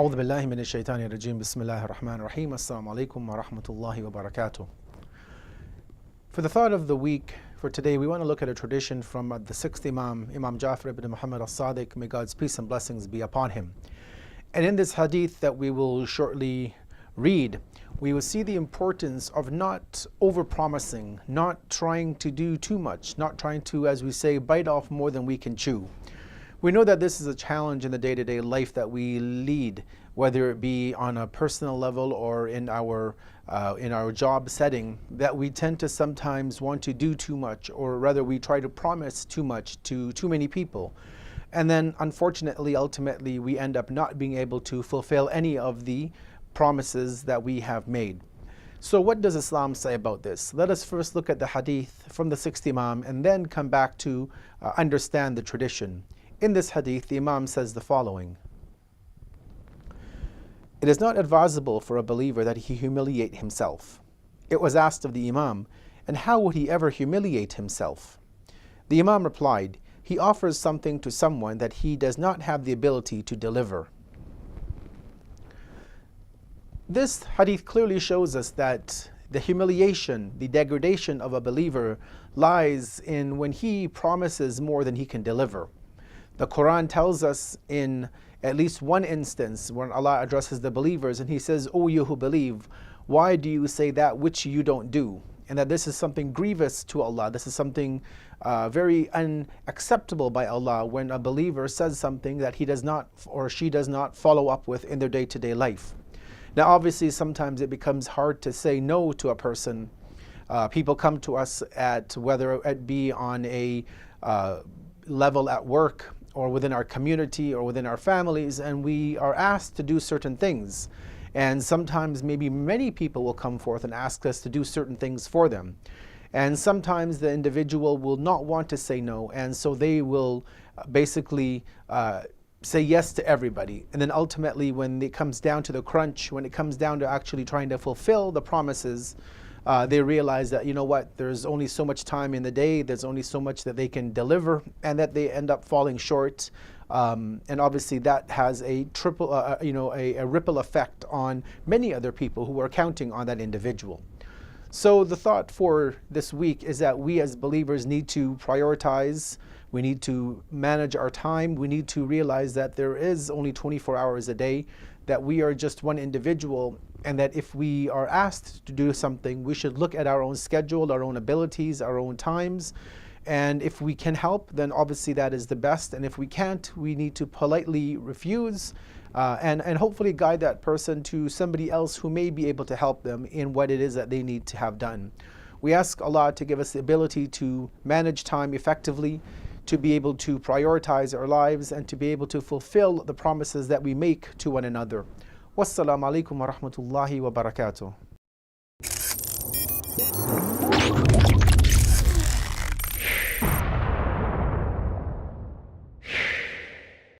أعوذ بالله من الشيطان الرجيم بسم الله الرحمن الرحيم Assalamu alaikum wa rahmatullahi wa barakatuh. For the thought of the week for today, we want to look at a tradition from the sixth Imam, Imam Ja'far ibn Muhammad al-Sadiq, may God's peace and blessings be upon him. And in this hadith that we will shortly read, we will see the importance of not over-promising, not trying to do too much, not trying to, as we say, bite off more than we can chew. We know that this is a challenge in the day-to-day life that we lead, whether it be on a personal level or in our job setting, that we tend to sometimes want to do too much, or rather we try to promise too much to too many people. And then unfortunately, ultimately, we end up not being able to fulfill any of the promises that we have made. So what does Islam say about this? Let us first look at the hadith from the sixth Imam and then come back to understand the tradition. In this hadith, the Imam says the following: it is not advisable for a believer that he humiliate himself. It was asked of the Imam, and how would he ever humiliate himself? The Imam replied, he offers something to someone that he does not have the ability to deliver. This hadith clearly shows us that the humiliation, the degradation of a believer lies in when he promises more than he can deliver. The Quran tells us in at least one instance when Allah addresses the believers and He says, O you who believe, why do you say that which you don't do? And that this is something grievous to Allah. This is something very unacceptable by Allah when a believer says something that he does not or she does not follow up with in their day-to-day life. Now obviously sometimes it becomes hard to say no to a person. People come to us at whether it be on a level at work or within our community or within our families, and we are asked to do certain things. And sometimes maybe many people will come forth and ask us to do certain things for them. And sometimes the individual will not want to say no, and so they will basically say yes to everybody. And then ultimately when it comes down to the crunch, when it comes down to actually trying to fulfill the promises, they realize that, you know what, there's only so much time in the day, there's only so much that they can deliver, and that they end up falling short. And obviously that has a a ripple effect on many other people who are counting on that individual. So the thought for this week is that we as believers need to prioritize, we need to manage our time, we need to realize that there is only 24 hours a day, that we are just one individual, and that if we are asked to do something, we should look at our own schedule, our own abilities, our own times, and if we can help, then obviously that is the best, and if we can't, we need to politely refuse and hopefully guide that person to somebody else who may be able to help them in what it is that they need to have done. We ask Allah to give us the ability to manage time effectively, to be able to prioritize our lives, and to be able to fulfill the promises that we make to one another. Wassalamu alaikum wa rahmatullahi wa barakatuh.